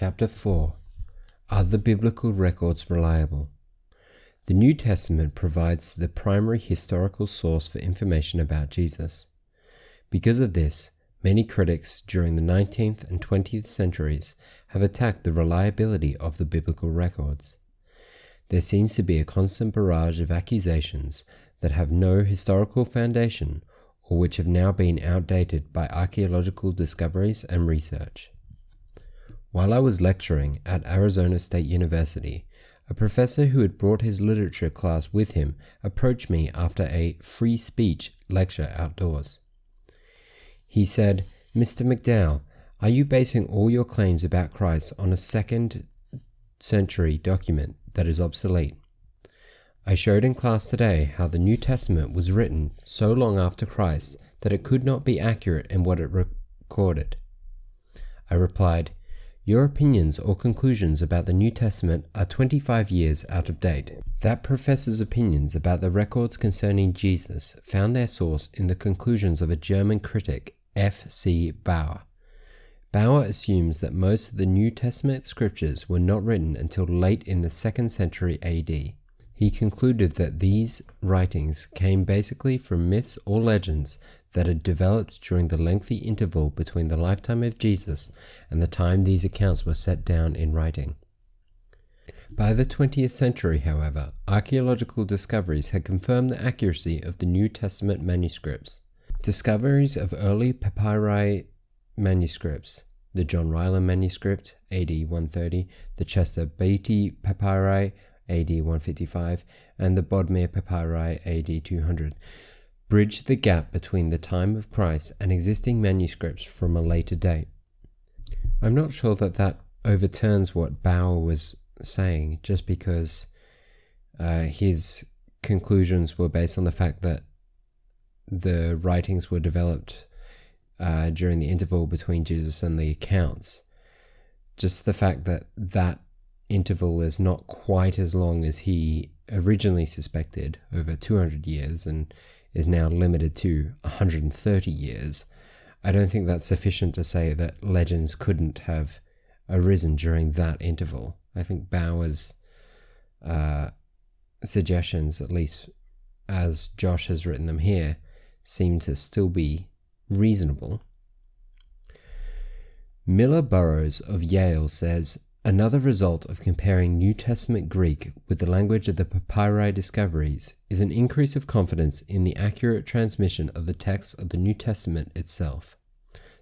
Chapter 4. Are the biblical records reliable? The New Testament provides the primary historical source for information about Jesus. Because of this, many critics during the 19th and 20th centuries have attacked the reliability of the biblical records. There seems to be a constant barrage of accusations that have no historical foundation or which have now been outdated by archaeological discoveries and research. While I was lecturing at Arizona State University, a professor who had brought his literature class with him approached me after a free speech lecture outdoors. He said, "Mr. McDowell, are you basing all your claims about Christ on a 2nd century document that is obsolete? I showed in class today how the New Testament was written so long after Christ that it could not be accurate in what it recorded." I replied, "Your opinions or conclusions about the New Testament are 25 years out of date." That professor's opinions about the records concerning Jesus found their source in the conclusions of a German critic, F.C. Bauer. Bauer assumes that most of the New Testament scriptures were not written until late in the 2nd century AD. He concluded that these writings came basically from myths or legends that had developed during the lengthy interval between the lifetime of Jesus and the time these accounts were set down in writing. By the 20th century, however, archaeological discoveries had confirmed the accuracy of the New Testament manuscripts. Discoveries of early papyri manuscripts, the John Ryland manuscript, AD 130, the Chester Beatty papyri, AD 155, and the Bodmer papyri, AD 200, bridged the gap between the time of Christ and existing manuscripts from a later date. I'm not sure that overturns what Bauer was saying, just because his conclusions were based on the fact that the writings were developed during the interval between Jesus and the accounts. Just the fact that interval is not quite as long as he originally suspected, over 200 years, and is now limited to 130 years. I don't think that's sufficient to say that legends couldn't have arisen during that interval. I think Bauer's suggestions, at least as Josh has written them here, seem to still be reasonable. Miller Burrows of Yale says, "Another result of comparing New Testament Greek with the language of the papyri discoveries is an increase of confidence in the accurate transmission of the text of the New Testament itself.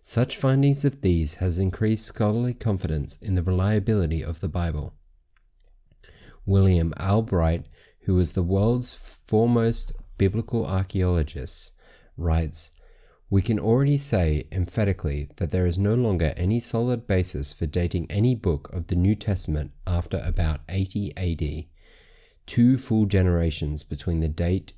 Such findings of these has increased scholarly confidence in the reliability of the Bible." William Albright, who was the world's foremost biblical archaeologist, writes, "We can already say emphatically that there is no longer any solid basis for dating any book of the New Testament after about 80 AD, 2 full generations between the date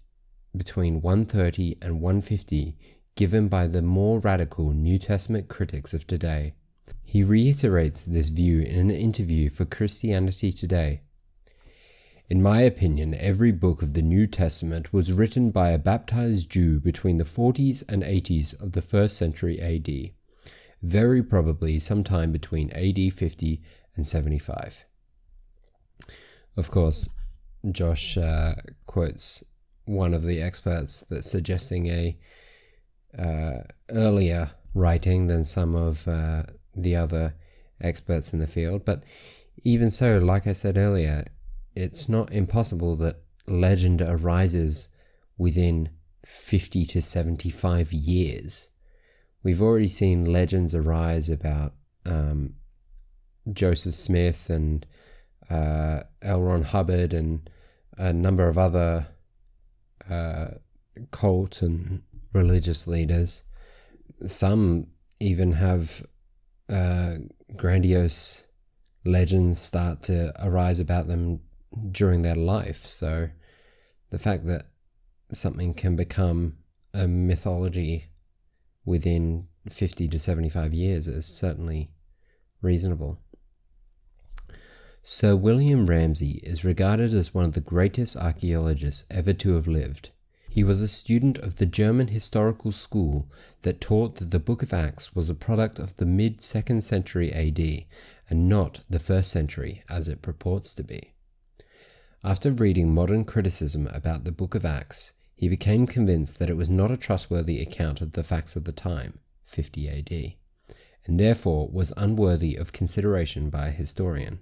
between 130 and 150 given by the more radical New Testament critics of today." He reiterates this view in an interview for Christianity Today. "In my opinion, every book of the New Testament was written by a baptized Jew between the 40s and 80s of the 1st century AD, very probably sometime between AD 50 and 75. Of course, Josh quotes one of the experts that's suggesting a earlier writing than some of the other experts in the field, but even so, like I said earlier, it's not impossible that legend arises within 50 to 75 years. We've already seen legends arise about Joseph Smith and L. Ron Hubbard and a number of other cult and religious leaders. Some even have grandiose legends start to arise about them during their life. So the fact that something can become a mythology within 50 to 75 years is certainly reasonable. Sir William Ramsay is regarded as one of the greatest archaeologists ever to have lived. He was a student of the German historical school that taught that the Book of Acts was a product of the mid-2nd century AD and not the 1st century as it purports to be. After reading modern criticism about the Book of Acts, he became convinced that it was not a trustworthy account of the facts of the time, 50 AD, and therefore was unworthy of consideration by a historian.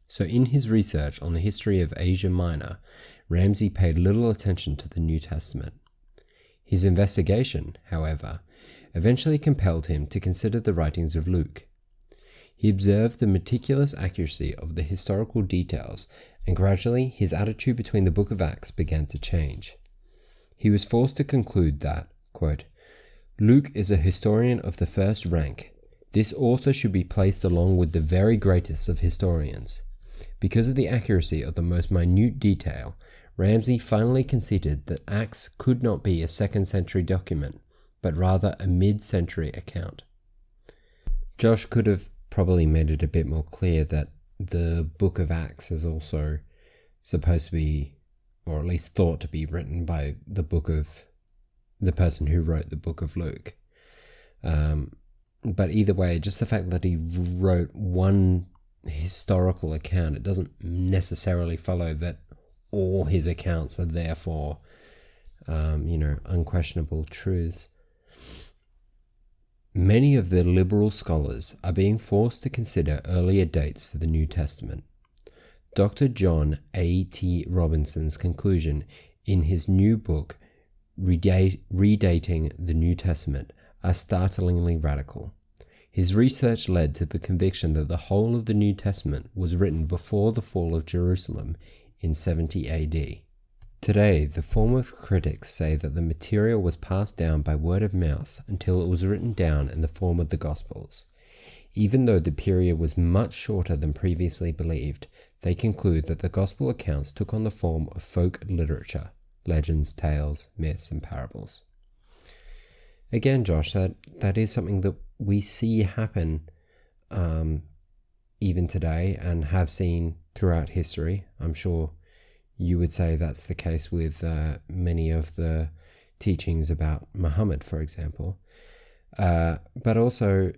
So in his research on the history of Asia Minor, Ramsay paid little attention to the New Testament. His investigation, however, eventually compelled him to consider the writings of Luke. He observed the meticulous accuracy of the historical details, and gradually his attitude between the Book of Acts began to change. He was forced to conclude that, quote, Luke is a historian of the first rank. This author should be placed along with the very greatest of historians. Because of the accuracy of the most minute detail, Ramsay finally conceded that Acts could not be a 2nd century document, but rather a mid-century account. Josh could have probably made it a bit more clear that the Book of Acts is also supposed to be, or at least thought to be, written by the person who wrote the Book of Luke. But either way, just the fact that he wrote one historical account, it doesn't necessarily follow that all his accounts are therefore, unquestionable truths. Many of the liberal scholars are being forced to consider earlier dates for the New Testament. Dr. John A.T. Robinson's conclusion in his new book, Redating the New Testament, are startlingly radical. His research led to the conviction that the whole of the New Testament was written before the fall of Jerusalem in 70 AD. Today, the former critics say that the material was passed down by word of mouth until it was written down in the form of the Gospels. Even though the period was much shorter than previously believed, they conclude that the Gospel accounts took on the form of folk literature, legends, tales, myths, and parables. Again, Josh, that is something that we see happen even today and have seen throughout history. I'm sure you would say that's the case with many of the teachings about Muhammad, for example. But also,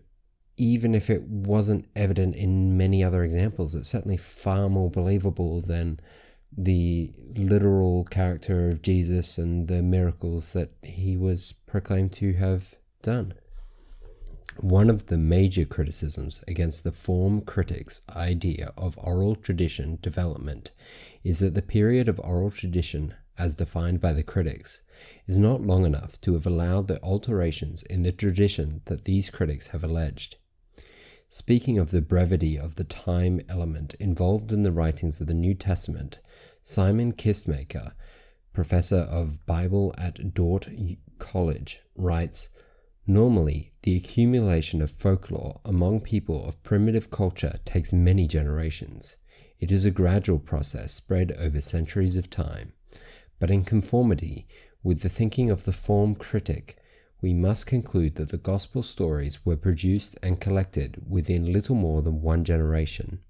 even if it wasn't evident in many other examples, it's certainly far more believable than the literal character of Jesus and the miracles that he was proclaimed to have done. One of the major criticisms against the form critics' idea of oral tradition development is that the period of oral tradition, as defined by the critics, is not long enough to have allowed the alterations in the tradition that these critics have alleged. Speaking of the brevity of the time element involved in the writings of the New Testament, Simon Kistemaker, professor of Bible at Dort College, writes, Normally, the accumulation of folklore among people of primitive culture takes many generations. It is a gradual process spread over centuries of time. But in conformity with the thinking of the form critic, we must conclude that the gospel stories were produced and collected within little more than one generation.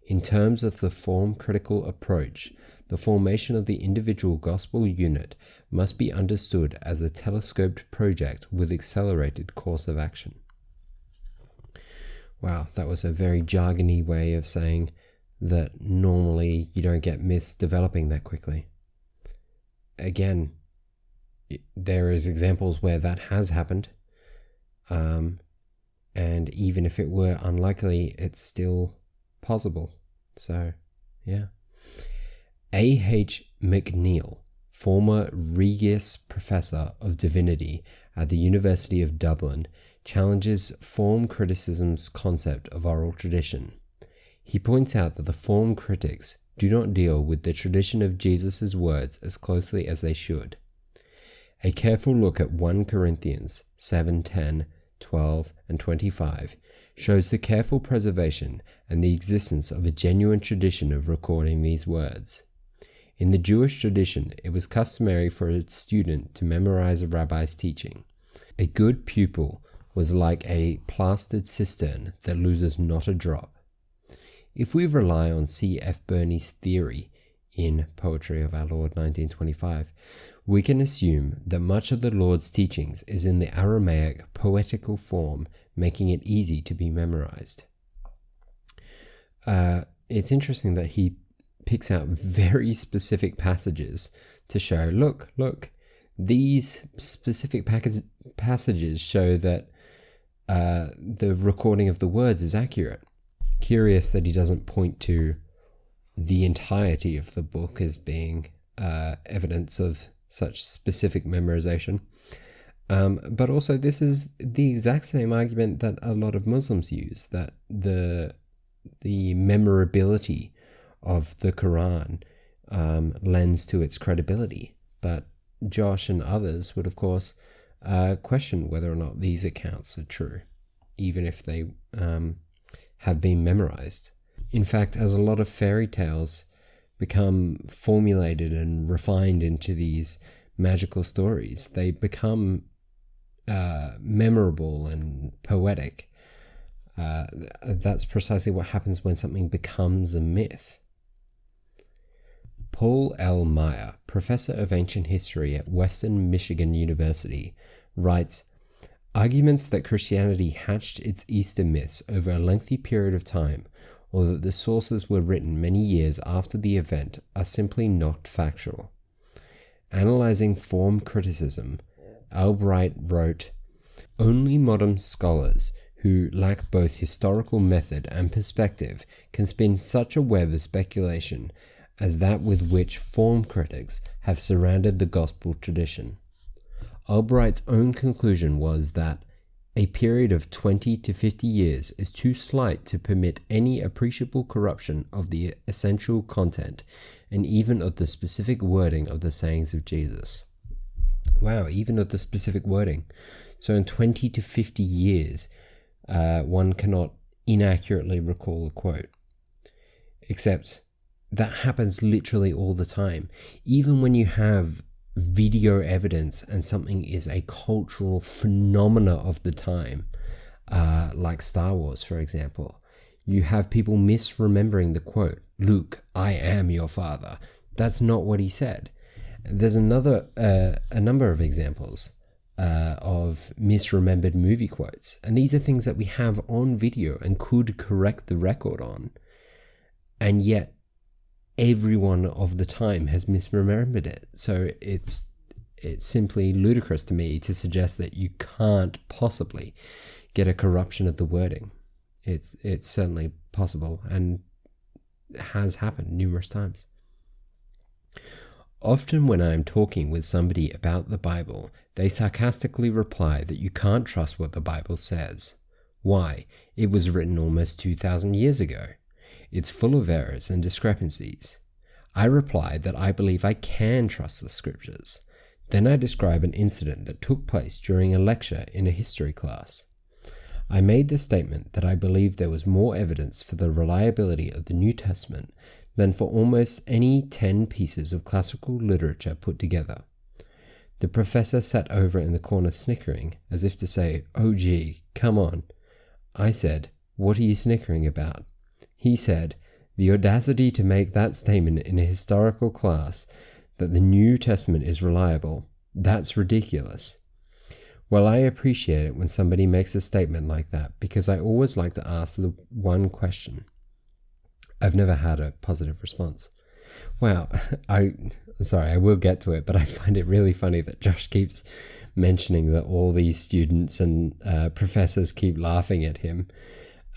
In terms of the form critical approach, the formation of the individual gospel unit must be understood as a telescoped project with accelerated course of action. Wow, that was a very jargony way of saying that normally you don't get myths developing that quickly. Again, there is examples where that has happened, and even if it were unlikely, it's still possible. So, yeah. A.H. McNeill, former Regius Professor of Divinity at the University of Dublin, challenges form criticism's concept of oral tradition. He points out that the form critics do not deal with the tradition of Jesus' words as closely as they should. A careful look at 1 Corinthians 7:10, 12, and 25 shows the careful preservation and the existence of a genuine tradition of recording these words. In the Jewish tradition, it was customary for a student to memorize a rabbi's teaching. A good pupil was like a plastered cistern that loses not a drop. If we rely on C.F. Burney's theory, in Poetry of Our Lord 1925, we can assume that much of the Lord's teachings is in the Aramaic poetical form, making it easy to be memorized. It's interesting that he picks out very specific passages to show, look, these specific passages show that the recording of the words is accurate. Curious that he doesn't point to the entirety of the book as being evidence of such specific memorization. But also this is the exact same argument that a lot of Muslims use, that the memorability of the Quran lends to its credibility. But Josh and others would, of course, question whether or not these accounts are true, even if they have been memorized. In fact, as a lot of fairy tales become formulated and refined into these magical stories, they become memorable and poetic. That's precisely what happens when something becomes a myth. Paul L. Meyer, professor of ancient history at Western Michigan University, writes, "Arguments that Christianity hatched its Easter myths over a lengthy period of time, or that the sources were written many years after the event, are simply not factual." Analyzing form criticism, Albright wrote, "Only modern scholars who lack both historical method and perspective can spin such a web of speculation as that with which form critics have surrounded the gospel tradition." Albright's own conclusion was that a period of 20 to 50 years is too slight to permit any appreciable corruption of the essential content and even of the specific wording of the sayings of Jesus. Wow, even of the specific wording. So in 20 to 50 years, one cannot inaccurately recall a quote. Except that happens literally all the time. Even when you have video evidence and something is a cultural phenomena of the time, like Star Wars, for example, you have people misremembering the quote, "Luke, I am your father." That's not what he said. There's a number of examples of misremembered movie quotes, and these are things that we have on video and could correct the record on, and yet everyone of the time has misremembered it. So it's simply ludicrous to me to suggest that you can't possibly get a corruption of the wording. It's certainly possible and has happened numerous times. Often when I am talking with somebody about the Bible, they sarcastically reply that you can't trust what the Bible says. Why? It was written almost 2,000 years ago. It's full of errors and discrepancies. I reply that I believe I can trust the scriptures. Then I describe an incident that took place during a lecture in a history class. I made the statement that I believed there was more evidence for the reliability of the New Testament than for almost any 10 pieces of classical literature put together. The professor sat over in the corner snickering, as if to say, "Oh gee, come on." I said, "What are you snickering about?" He said, "The audacity to make that statement in a historical class, that the New Testament is reliable, that's ridiculous." Well, I appreciate it when somebody makes a statement like that, because I always like to ask the one question. I've never had a positive response. Wow, I will get to it, but I find it really funny that Josh keeps mentioning that all these students and professors keep laughing at him.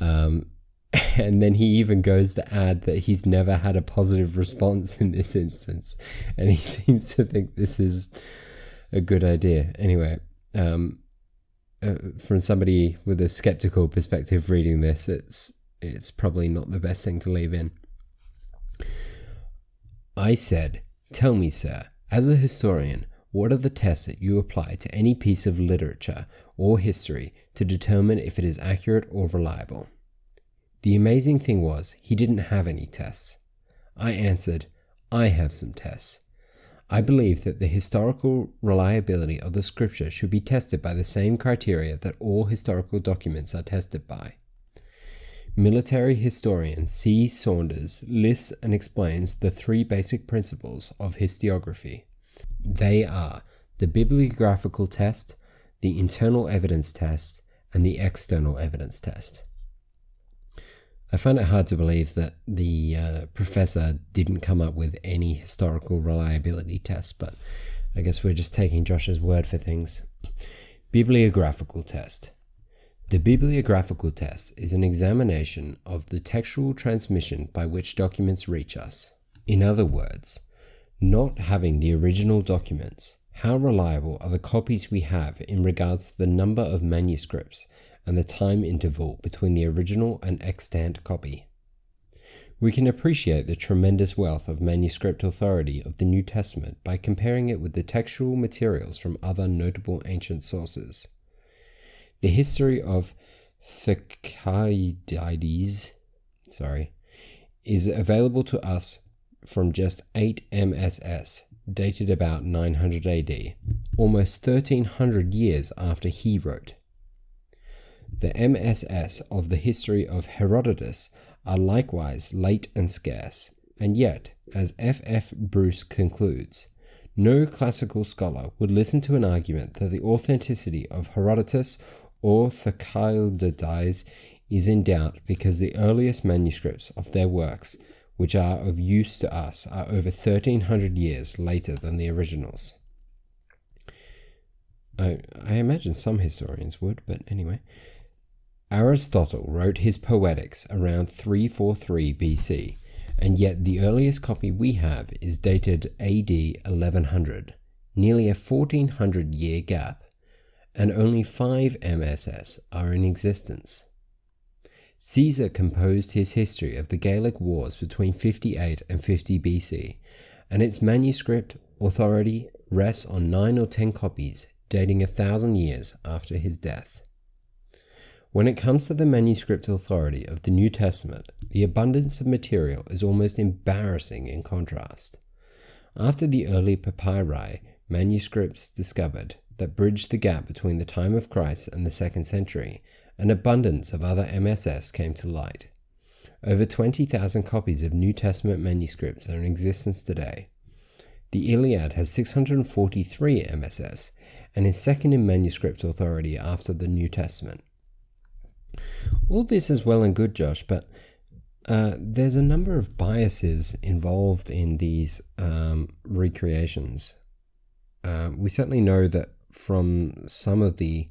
And then he even goes to add that he's never had a positive response in this instance. And he seems to think this is a good idea. Anyway, from somebody with a skeptical perspective reading this, it's probably not the best thing to leave in. I said, "Tell me, sir, as a historian, what are the tests that you apply to any piece of literature or history to determine if it is accurate or reliable?" The amazing thing was, he didn't have any tests. I answered, "I have some tests. I believe that the historical reliability of the scripture should be tested by the same criteria that all historical documents are tested by. Military historian C. Saunders lists and explains the three basic principles of historiography. They are the bibliographical test, the internal evidence test, and the external evidence test. I find it hard to believe that the professor didn't come up with any historical reliability tests, but I guess we're just taking Josh's word for things. Bibliographical test. The bibliographical test is an examination of the textual transmission by which documents reach us. In other words, not having the original documents, how reliable are the copies we have in regards to the number of manuscripts and the time interval between the original and extant copy? We can appreciate the tremendous wealth of manuscript authority of the New Testament by comparing it with the textual materials from other notable ancient sources. The history of Thucydides is available to us from just 8 MSS, dated about 900 AD, almost 1300 years after he wrote. The MSS of the history of Herodotus are likewise late and scarce, and yet, as F. Bruce concludes, no classical scholar would listen to an argument that the authenticity of Herodotus or Thucydides is in doubt because the earliest manuscripts of their works, which are of use to us, are over 1300 years later than the originals. I imagine some historians would, but anyway. Aristotle wrote his Poetics around 343 BC, and yet the earliest copy we have is dated AD 1100, nearly a 1400-year gap, and only 5 MSS are in existence. Caesar composed his history of the Gallic Wars between 58 and 50 BC, and its manuscript authority rests on 9 or 10 copies dating 1,000 years after his death. When it comes to the manuscript authority of the New Testament, the abundance of material is almost embarrassing in contrast. After the early papyri, manuscripts discovered that bridged the gap between the time of Christ and the 2nd century, an abundance of other MSS came to light. Over 20,000 copies of New Testament manuscripts are in existence today. The Iliad has 643 MSS and is second in manuscript authority after the New Testament. All this is well and good, Josh, but there's a number of biases involved in these recreations. We certainly know that from some of the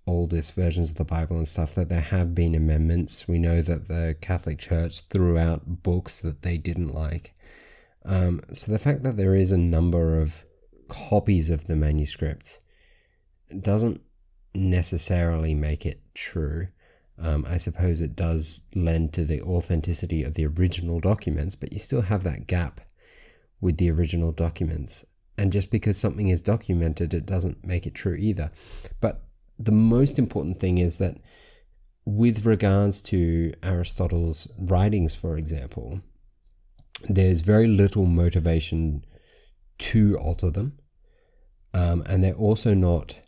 oldest versions of the Bible and stuff that there have been amendments. We know that the Catholic Church threw out books that they didn't like. So the fact that there is a number of copies of the manuscript doesn't necessarily make it true. I suppose it does lend to the authenticity of the original documents, but you still have that gap with the original documents. And just because something is documented, it doesn't make it true either. But the most important thing is that with regards to Aristotle's writings, for example, there's very little motivation to alter them. And they're also not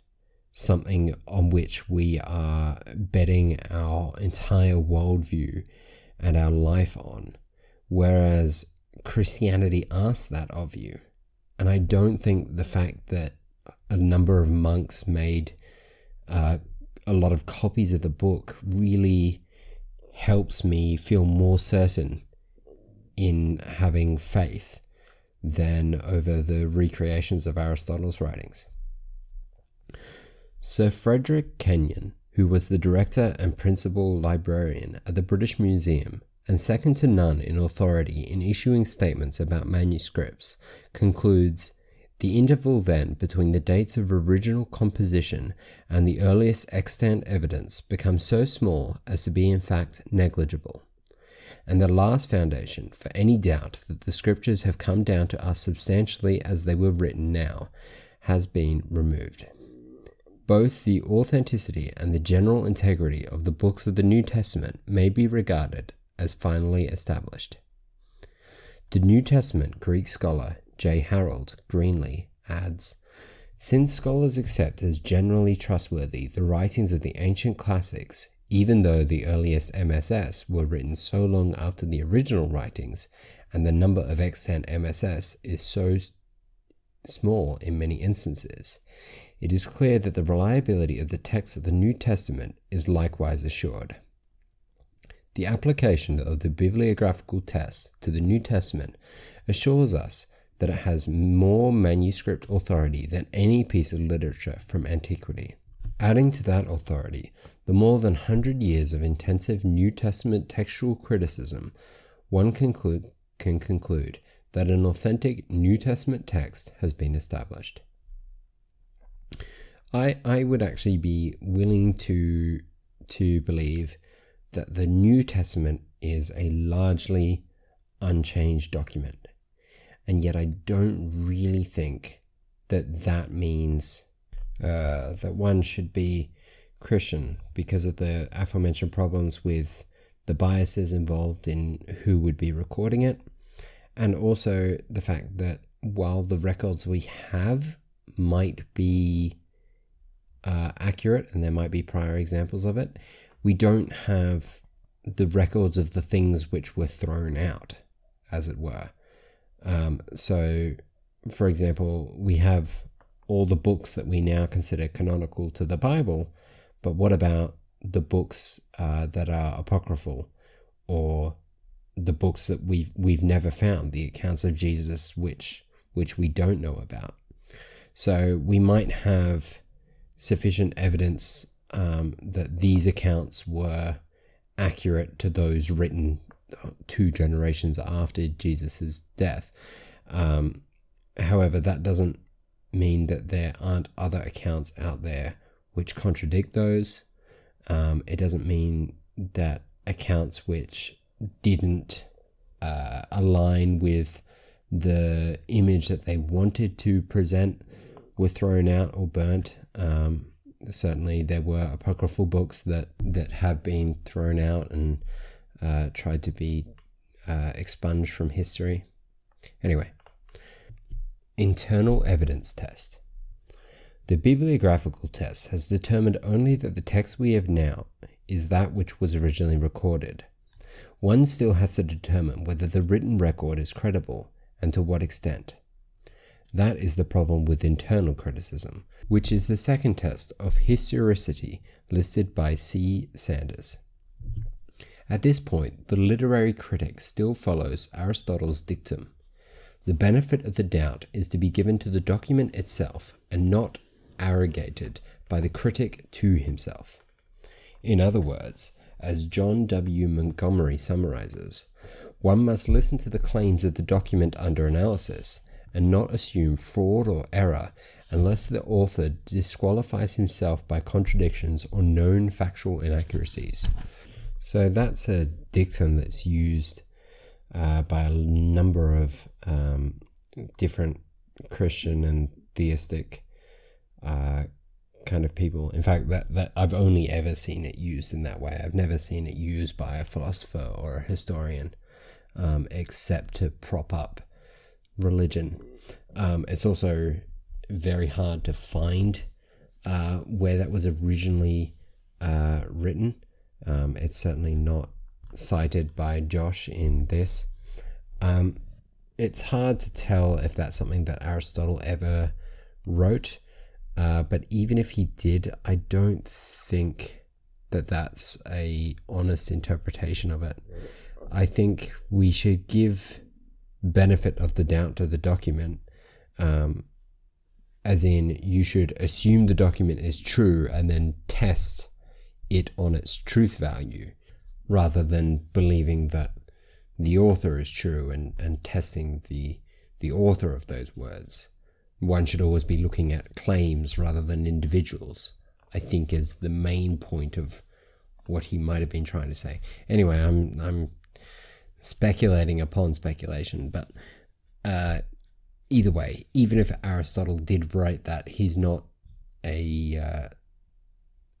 something on which we are betting our entire worldview and our life on. Whereas Christianity asks that of you. And I don't think the fact that a number of monks made a lot of copies of the book really helps me feel more certain in having faith than over the recreations of Aristotle's writings. Sir Frederick Kenyon, who was the director and principal librarian at the British Museum, and second to none in authority in issuing statements about manuscripts, concludes, "The interval then between the dates of original composition and the earliest extant evidence becomes so small as to be in fact negligible, and the last foundation for any doubt that the scriptures have come down to us substantially as they were written now has been removed. Both the authenticity and the general integrity of the books of the New Testament may be regarded as finally established." The New Testament Greek scholar J. Harold Greenlee adds, "Since scholars accept as generally trustworthy the writings of the ancient classics, even though the earliest MSS were written so long after the original writings, and the number of extant MSS is so small in many instances, it is clear that the reliability of the text of the New Testament is likewise assured. The application of the bibliographical test to the New Testament assures us that it has more manuscript authority than any piece of literature from antiquity. Adding to that authority the more than 100 years of intensive New Testament textual criticism, one can conclude that an authentic New Testament text has been established. I would actually be willing to believe that the New Testament is a largely unchanged document, and yet I don't really think that means that one should be Christian because of the aforementioned problems with the biases involved in who would be recording it, and also the fact that while the records we have might be accurate and there might be prior examples of it, we don't have the records of the things which were thrown out, as it were. So, for example, we have all the books that we now consider canonical to the Bible, but what about the books that are apocryphal, or the books that we've never found, the accounts of Jesus which we don't know about? So we might have sufficient evidence that these accounts were accurate to those written 2 generations after Jesus' death. However, that doesn't mean that there aren't other accounts out there which contradict those. It doesn't mean that accounts which didn't align with the image that they wanted to present were thrown out or burnt. Certainly there were apocryphal books that have been thrown out and tried to be expunged from history. Anyway, internal evidence test. The bibliographical test has determined only that the text we have now is that which was originally recorded. One still has to determine whether the written record is credible and to what extent. That is the problem with internal criticism, which is the second test of historicity listed by C. Sanders. At this point, the literary critic still follows Aristotle's dictum. The benefit of the doubt is to be given to the document itself and not arrogated by the critic to himself. In other words, as John W. Montgomery summarizes, one must listen to the claims of the document under analysis and not assume fraud or error unless the author disqualifies himself by contradictions or known factual inaccuracies. So that's a dictum that's used by a number of different Christian and theistic kind of people. In fact, that I've only ever seen it used in that way. I've never seen it used by a philosopher or a historian, except to prop up religion. It's also very hard to find where that was originally written. It's certainly not cited by Josh in this. It's hard to tell if that's something that Aristotle ever wrote, but even if he did, I don't think that that's a honest interpretation of it. I think we should give benefit of the doubt to the document, as in you should assume the document is true and then test it on its truth value, rather than believing that the author is true and testing the author of those words. One should always be looking at claims rather than individuals, I think, is the main point of what he might have been trying to say. Anyway, I'm speculating upon speculation, but either way, even if Aristotle did write that, he's not a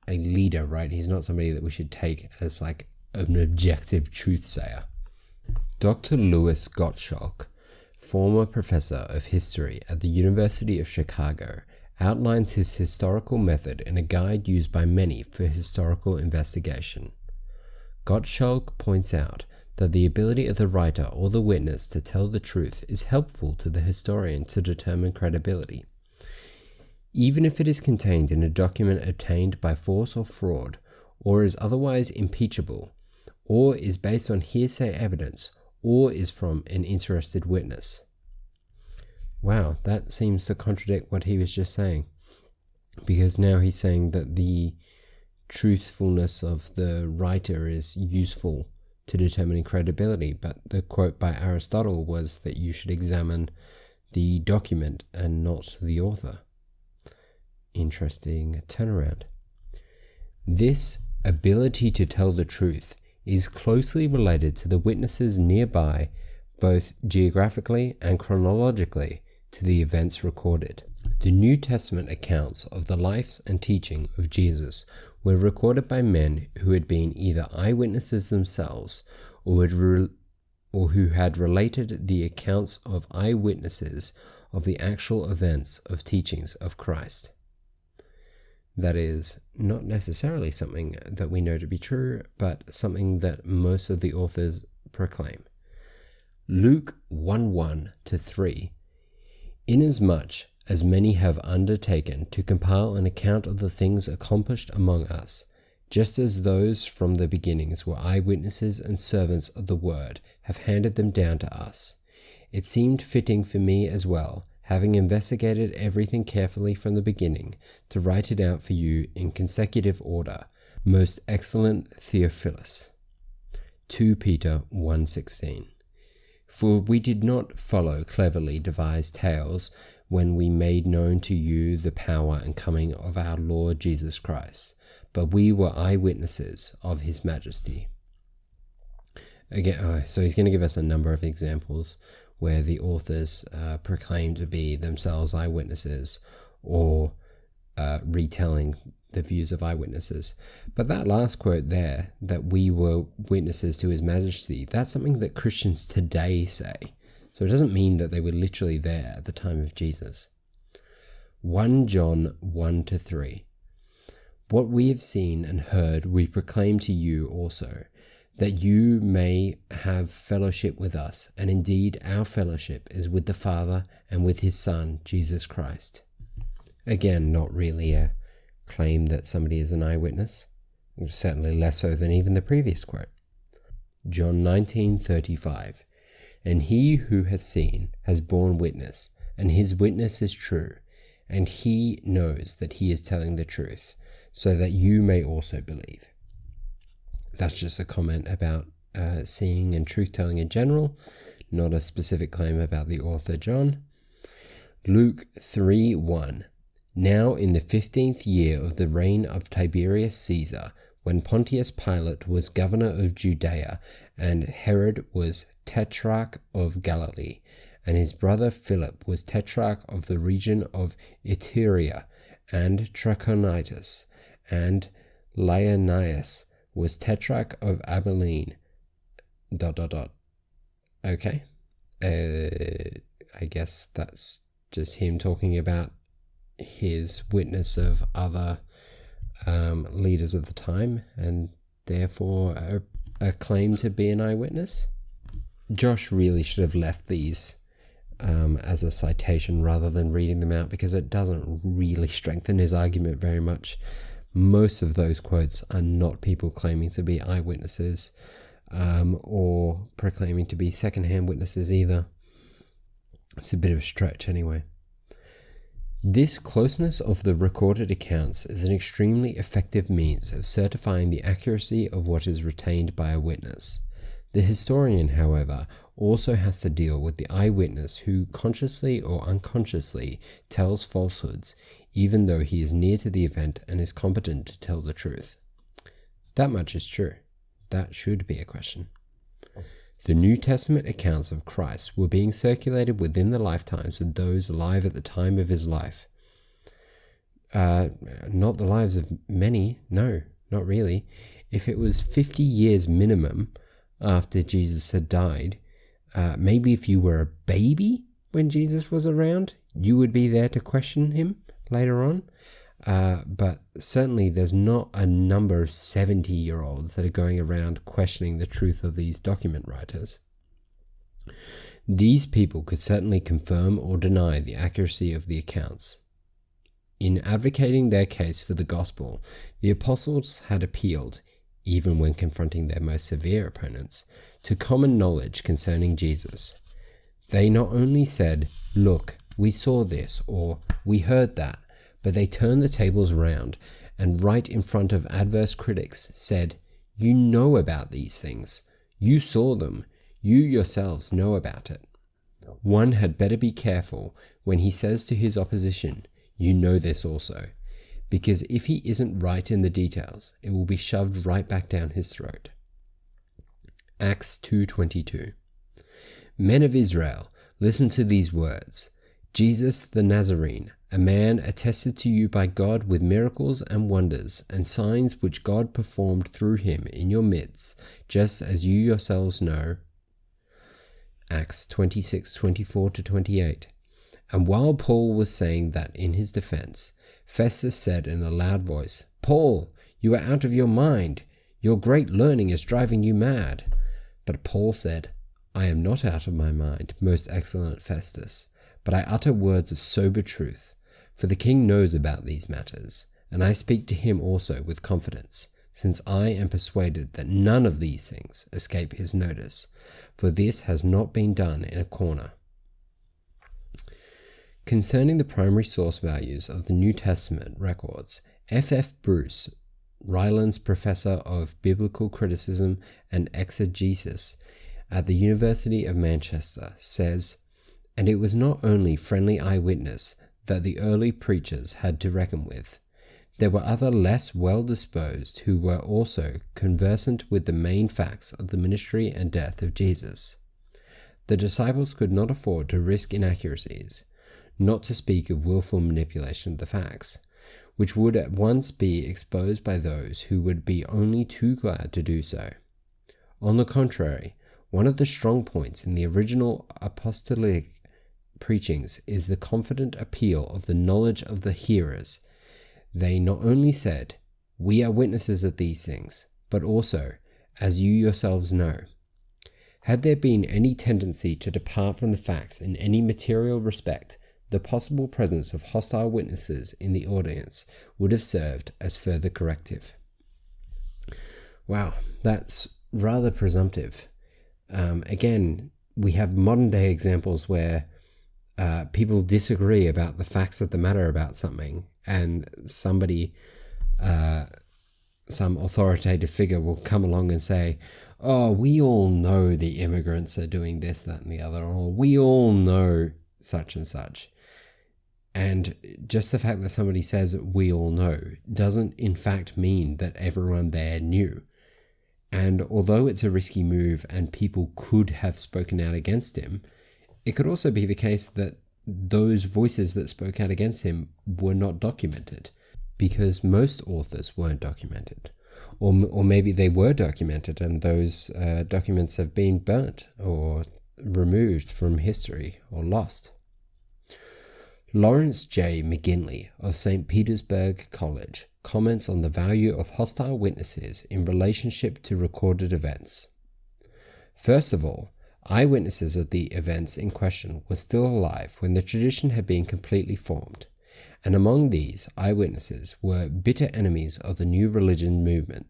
leader, right? He's not somebody that we should take as like an objective truth-sayer. Dr. Louis Gottschalk, former professor of history at the University of Chicago outlines his historical method in a guide used by many for historical investigation. Gottschalk points out that the ability of the writer or the witness to tell the truth is helpful to the historian to determine credibility. Even if it is contained in a document obtained by force or fraud, or is otherwise impeachable, or is based on hearsay evidence, or is from an interested witness. Wow, that seems to contradict what he was just saying, because now he's saying that the truthfulness of the writer is useful to determining credibility, but the quote by Aristotle was that you should examine the document and not the author. Interesting turnaround. This ability to tell the truth is closely related to the witnesses nearby, both geographically and chronologically, to the events recorded. The New Testament accounts of the lives and teaching of Jesus were recorded by men who had been either eyewitnesses themselves or who had related the accounts of eyewitnesses of the actual events of teachings of Christ. That is not necessarily something that we know to be true, but something that most of the authors proclaim. Luke 1:1-3. Inasmuch as many have undertaken to compile an account of the things accomplished among us, just as those from the beginnings were eyewitnesses and servants of the word have handed them down to us, it seemed fitting for me as well, having investigated everything carefully from the beginning, to write it out for you in consecutive order, most excellent Theophilus. 2 Peter 1:16. For we did not follow cleverly devised tales when we made known to you the power and coming of our Lord Jesus Christ, but we were eyewitnesses of his majesty. Again, so he's going to give us a number of examples where the authors proclaim to be themselves eyewitnesses or retelling the views of eyewitnesses. But that last quote there, that we were witnesses to his majesty, that's something that Christians today say. So it doesn't mean that they were literally there at the time of Jesus. 1 John 1-3. What we have seen and heard we proclaim to you also, that you may have fellowship with us, and indeed our fellowship is with the Father and with his Son, Jesus Christ. Again, not really a claim that somebody is an eyewitness, certainly less so than even the previous quote. John 19:35. And he who has seen has borne witness, and his witness is true, and he knows that he is telling the truth, so that you may also believe. That's just a comment about seeing and truth-telling in general, not a specific claim about the author John. Luke 3:1. Now in the 15th year of the reign of Tiberius Caesar, when Pontius Pilate was governor of Judea, and Herod was tetrarch of Galilee, and his brother Philip was tetrarch of the region of Iturea and Trachonitis, and Lyonias was tetrarch of Abilene, ... Okay. I guess that's just him talking about his witness of other leaders of the time, and therefore a claim to be an eyewitness. Josh really should have left these as a citation rather than reading them out, because it doesn't really strengthen his argument very much. Most of those quotes are not people claiming to be eyewitnesses or proclaiming to be second-hand witnesses either. It's a bit of a stretch anyway. This closeness of the recorded accounts is an extremely effective means of certifying the accuracy of what is retained by a witness. The historian, however, also has to deal with the eyewitness who consciously or unconsciously tells falsehoods, even though he is near to the event and is competent to tell the truth. That much is true. That should be a question. The New Testament accounts of Christ were being circulated within the lifetimes of those alive at the time of his life. Not the lives of many, no, not really. If it was 50 years minimum after Jesus had died, maybe if you were a baby when Jesus was around, you would be there to question him. later on. But certainly there's not a number of 70-year-olds that are going around questioning the truth of these document writers. These people could certainly confirm or deny the accuracy of the accounts. In advocating their case for the gospel, the apostles had appealed, even when confronting their most severe opponents, to common knowledge concerning Jesus. They not only said, "Look, we saw this," or "we heard that," but they turned the tables round and right in front of adverse critics said, "You know about these things. You saw them. You yourselves know about it." One had better be careful when he says to his opposition, "You know this also," because if he isn't right in the details, it will be shoved right back down his throat. Acts 2:22. Men of Israel, listen to these words. Jesus the Nazarene, a man attested to you by God with miracles and wonders and signs which God performed through him in your midst, just as you yourselves know. Acts 26:24-28. And while Paul was saying that in his defense, Festus said in a loud voice, "Paul, you are out of your mind. Your great learning is driving you mad." But Paul said, "I am not out of my mind, most excellent Festus, but I utter words of sober truth. For the king knows about these matters, and I speak to him also with confidence, since I am persuaded that none of these things escape his notice, for this has not been done in a corner." Concerning the primary source values of the New Testament records, F. Bruce, Ryland's professor of biblical criticism and exegesis at the University of Manchester, says, "And it was not only friendly eyewitness that the early preachers had to reckon with. There were other less well-disposed who were also conversant with the main facts of the ministry and death of Jesus. The disciples could not afford to risk inaccuracies, not to speak of willful manipulation of the facts, which would at once be exposed by those who would be only too glad to do so. On the contrary, one of the strong points in the original apostolic preachings is the confident appeal of the knowledge of the hearers. They not only said, 'We are witnesses of these things,' but also, 'as you yourselves know.' Had there been any tendency to depart from the facts in any material respect, the possible presence of hostile witnesses in the audience would have served as further corrective." Wow, that's rather presumptive. Again, we have modern day examples where people disagree about the facts of the matter about something, and somebody, some authoritative figure will come along and say, "Oh, we all know the immigrants are doing this, that, and the other," or "We all know such and such." And just the fact that somebody says "we all know" doesn't in fact mean that everyone there knew. And although it's a risky move and people could have spoken out against him, it could also be the case that those voices that spoke out against him were not documented, because most authors weren't documented. Or maybe they were documented and those documents have been burnt or removed from history or lost. Lawrence J. McGinley of St. Petersburg College comments on the value of hostile witnesses in relationship to recorded events. First of all, eyewitnesses of the events in question were still alive when the tradition had been completely formed, and among these eyewitnesses were bitter enemies of the new religion movement.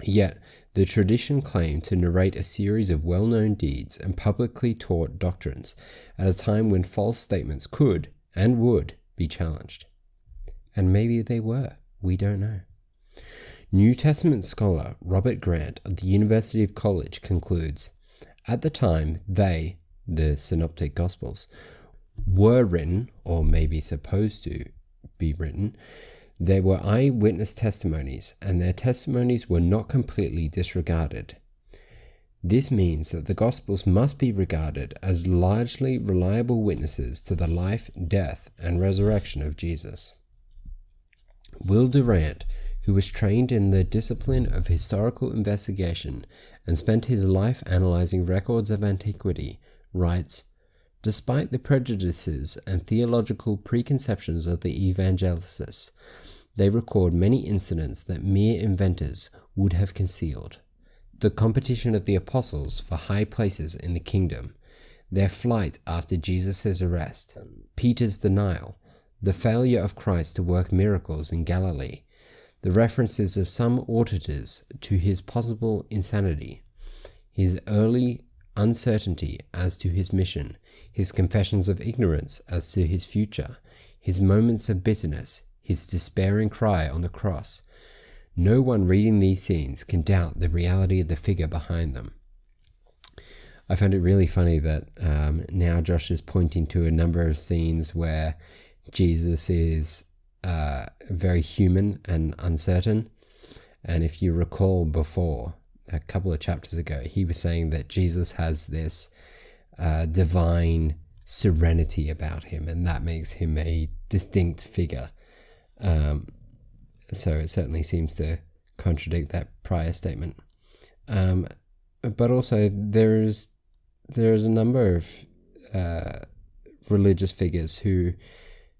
Yet, the tradition claimed to narrate a series of well-known deeds and publicly taught doctrines at a time when false statements could and would be challenged. And maybe they were, we don't know. New Testament scholar Robert Grant of the University of College concludes, "At the time they, the Synoptic Gospels, were written, or maybe supposed to be written, there were eyewitness testimonies, and their testimonies were not completely disregarded. This means that the Gospels must be regarded as largely reliable witnesses to the life, death, and resurrection of Jesus." Will Durant, who was trained in the discipline of historical investigation and spent his life analyzing records of antiquity, writes, Despite the prejudices and theological preconceptions of the evangelicists, they record many incidents that mere inventors would have concealed. The competition of the apostles for high places in the kingdom, their flight after Jesus' arrest, Peter's denial, the failure of Christ to work miracles in Galilee, the references of some auditors to his possible insanity, his early uncertainty as to his mission, his confessions of ignorance as to his future, his moments of bitterness, his despairing cry on the cross. No one reading these scenes can doubt the reality of the figure behind them. I found it really funny that now Josh is pointing to a number of scenes where Jesus is very human and uncertain. And if you recall before, a couple of chapters ago, he was saying that Jesus has this divine serenity about him, and that makes him a distinct figure. So it certainly seems to contradict that prior statement. But also there's a number of religious figures who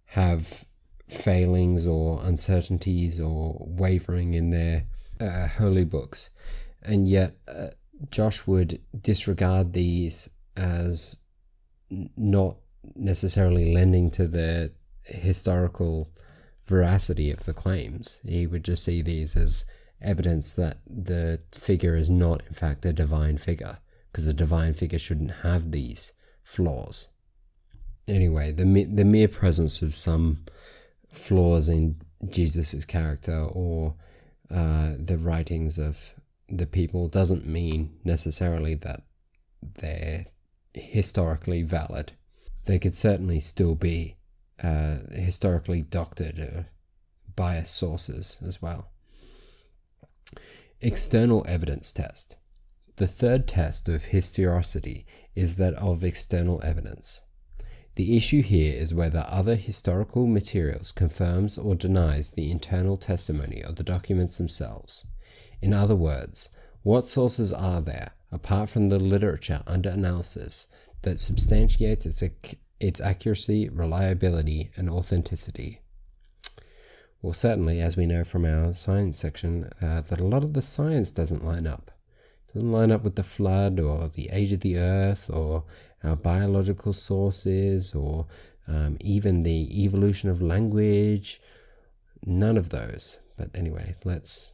have failings or uncertainties or wavering in their holy books, and yet Josh would disregard these as not necessarily lending to the historical veracity of the claims. He would just see these as evidence that the figure is not in fact a divine figure, because a divine figure shouldn't have these flaws. Anyway, the mere presence of some flaws in Jesus' character or the writings of the people doesn't mean necessarily that they're historically valid. They could certainly still be historically doctored or biased sources as well. External evidence test. The third test of historicity is that of external evidence. The issue here is whether other historical materials confirms or denies the internal testimony of the documents themselves. In other words, what sources are there, apart from the literature under analysis, that substantiates its accuracy, reliability, and authenticity? Well, certainly, as we know from our science section, that a lot of the science doesn't line up. It doesn't line up with the flood or the age of the earth or our biological sources or even the evolution of language. None of those. But anyway, let's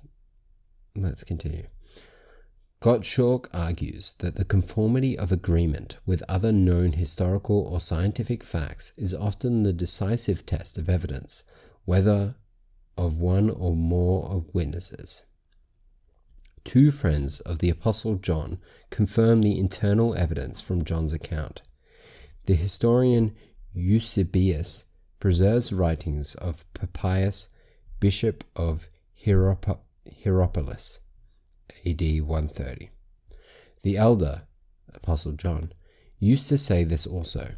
continue. Gottschalk argues that the conformity of agreement with other known historical or scientific facts is often the decisive test of evidence, whether of one or more of witnesses. Two friends of the Apostle John confirm the internal evidence from John's account. The historian Eusebius preserves writings of Papias, bishop of Hierapolis, AD 130. The elder, Apostle John, used to say this also.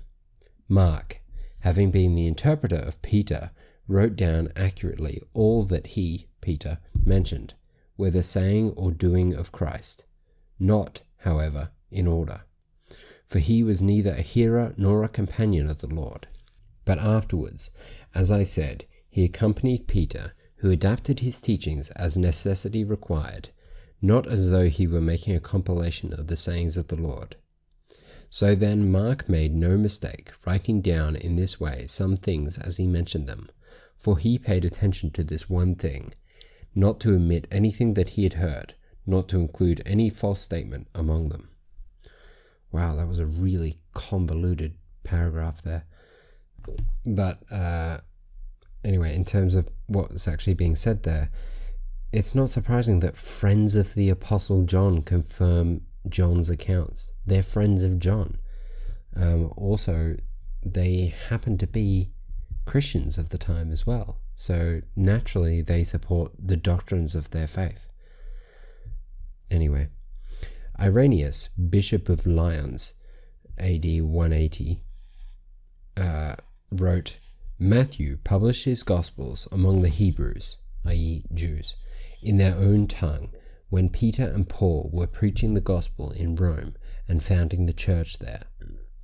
Mark, having been the interpreter of Peter, wrote down accurately all that he, Peter, mentioned, whether saying or doing of Christ, not, however, in order. For he was neither a hearer nor a companion of the Lord. But afterwards, as I said, he accompanied Peter, who adapted his teachings as necessity required, not as though he were making a compilation of the sayings of the Lord. So then Mark made no mistake, writing down in this way some things as he mentioned them, for he paid attention to this one thing, not to omit anything that he had heard, not to include any false statement among them. Wow, that was a really convoluted paragraph there. But anyway, in terms of what's actually being said there, it's not surprising that friends of the Apostle John confirm John's accounts. They're friends of John. Also, they happen to be Christians of the time as well. So naturally, they support the doctrines of their faith. Anyway, Irenaeus, Bishop of Lyons, AD 180, wrote, Matthew published his Gospels among the Hebrews, i.e. Jews, in their own tongue, when Peter and Paul were preaching the Gospel in Rome and founding the church there.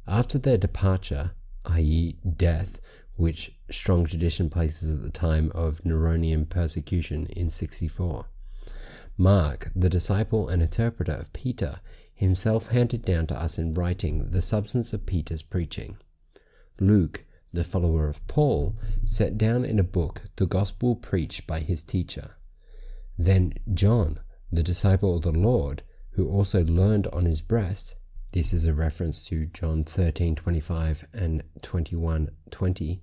After their departure, i.e. death, which strong tradition places at the time of Neronian persecution in 64, Mark, the disciple and interpreter of Peter, himself handed down to us in writing the substance of Peter's preaching. Luke, the follower of Paul, set down in a book the gospel preached by his teacher. Then John, the disciple of the Lord, who also learned on his breast, this is a reference to John 13:25 and 21:20,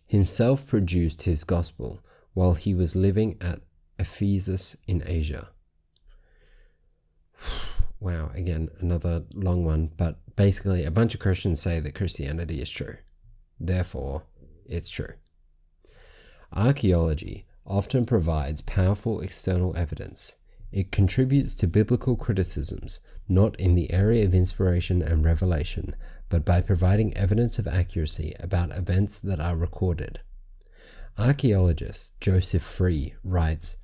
himself produced his gospel while he was living at Ephesus in Asia. Wow, again, another long one, but basically a bunch of Christians say that Christianity is true. Therefore, it's true. Archaeology often provides powerful external evidence. It contributes to biblical criticisms, not in the area of inspiration and revelation, but by providing evidence of accuracy about events that are recorded. Archaeologist Joseph Free writes,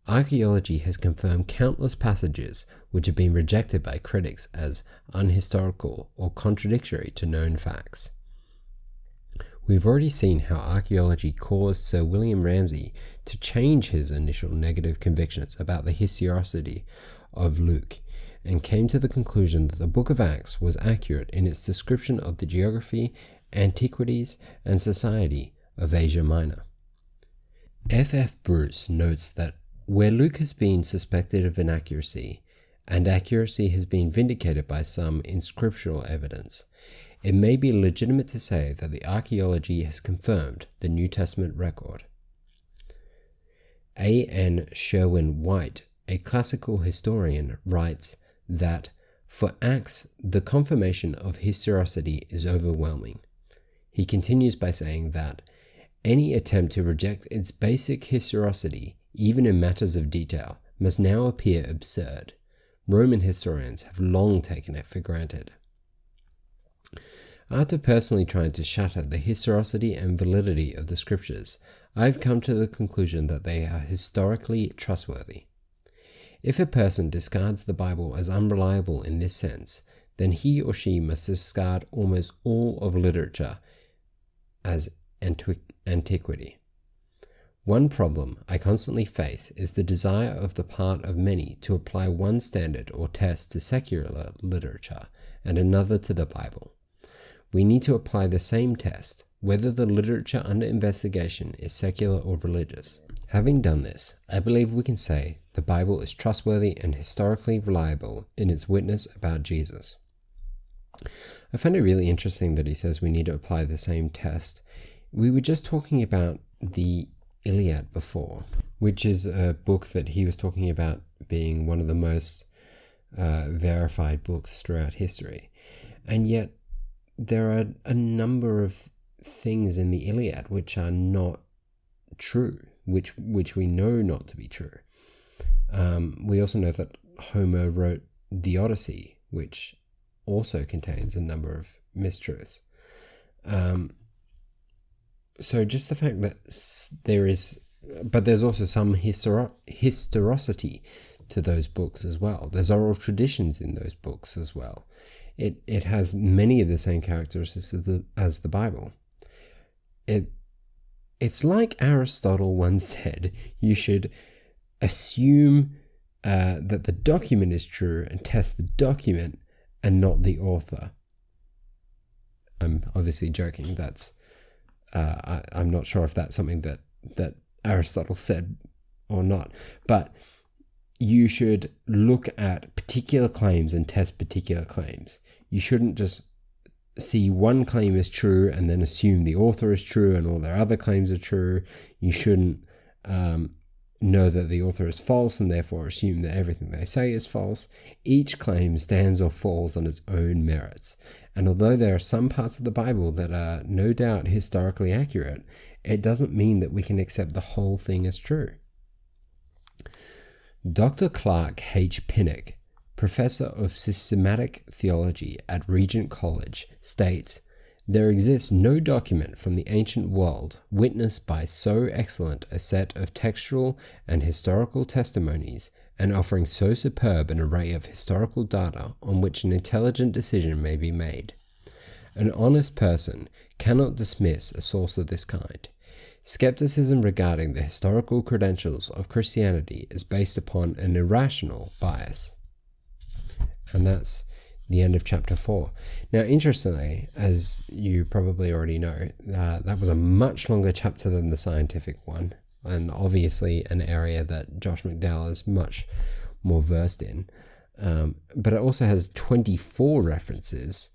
"Archaeology has confirmed countless passages which have been rejected by critics as unhistorical or contradictory to known facts." We've already seen how archaeology caused Sir William Ramsay to change his initial negative convictions about the historicity of Luke, and came to the conclusion that the Book of Acts was accurate in its description of the geography, antiquities, and society of Asia Minor. F. Bruce notes that where Luke has been suspected of inaccuracy, and accuracy has been vindicated by some in scriptural evidence, it may be legitimate to say that the archaeology has confirmed the New Testament record. A. N. Sherwin White, a classical historian, writes that for Acts, the confirmation of historicity is overwhelming. He continues by saying that any attempt to reject its basic historicity, even in matters of detail, must now appear absurd. Roman historians have long taken it for granted. After personally trying to shatter the historicity and validity of the scriptures, I have come to the conclusion that they are historically trustworthy. If a person discards the Bible as unreliable in this sense, then he or she must discard almost all of literature as antiquity. One problem I constantly face is the desire of the part of many to apply one standard or test to secular literature and another to the Bible. We need to apply the same test, whether the literature under investigation is secular or religious. Having done this, I believe we can say the Bible is trustworthy and historically reliable in its witness about Jesus. I find it really interesting that he says we need to apply the same test. We were just talking about the Iliad before, which is a book that he was talking about being one of the most verified books throughout history. And yet, there are a number of things in the Iliad which are not true, which we know not to be true. We also know that Homer wrote the Odyssey, which also contains a number of mistruths. So just the fact that there's also some historicity to those books as well. There's oral traditions in those books as well. It has many of the same characteristics as the Bible. It's like Aristotle once said, you should assume that the document is true and test the document and not the author. I'm obviously joking. I'm not sure if that's something that Aristotle said or not, but you should look at particular claims and test particular claims. You shouldn't just see one claim is true and then assume the author is true and all their other claims are true. You shouldn't know that the author is false and therefore assume that everything they say is false. Each claim stands or falls on its own merits. And although there are some parts of the Bible that are no doubt historically accurate, it doesn't mean that we can accept the whole thing as true. Dr. Clark H. Pinnock, professor of systematic theology at Regent College, states, "There exists no document from the ancient world witnessed by so excellent a set of textual and historical testimonies and offering so superb an array of historical data on which an intelligent decision may be made. An honest person cannot dismiss a source of this kind. Skepticism regarding the historical credentials of Christianity is based upon an irrational bias. And that's the end of chapter 4. Now, interestingly, as you probably already know, that was a much longer chapter than the scientific one, and obviously an area that Josh McDowell is much more versed in. But it also has 24 references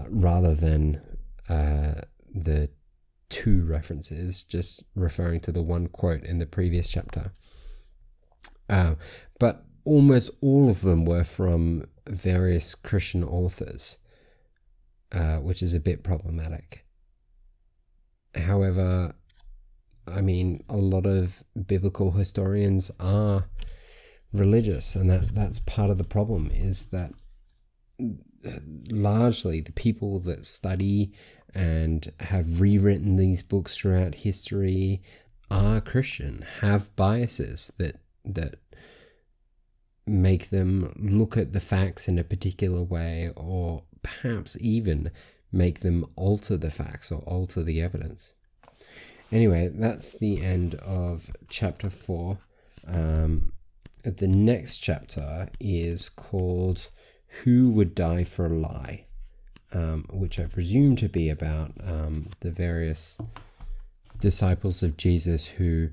rather than the 2 references, just referring to the one quote in the previous chapter. But almost all of them were from various Christian authors, which is a bit problematic. However, I mean, a lot of biblical historians are religious, and that's part of the problem, is that largely the people that study and have rewritten these books throughout history are Christian, have biases that make them look at the facts in a particular way, or perhaps even make them alter the facts or alter the evidence. Anyway, that's the end of chapter 4. The next chapter is called Who Would Die for a Lie, which I presume to be about the various disciples of Jesus who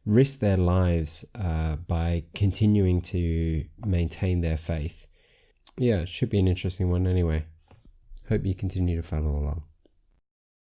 risk their lives by continuing to maintain their faith. Yeah, it should be an interesting one anyway. Hope you continue to follow along.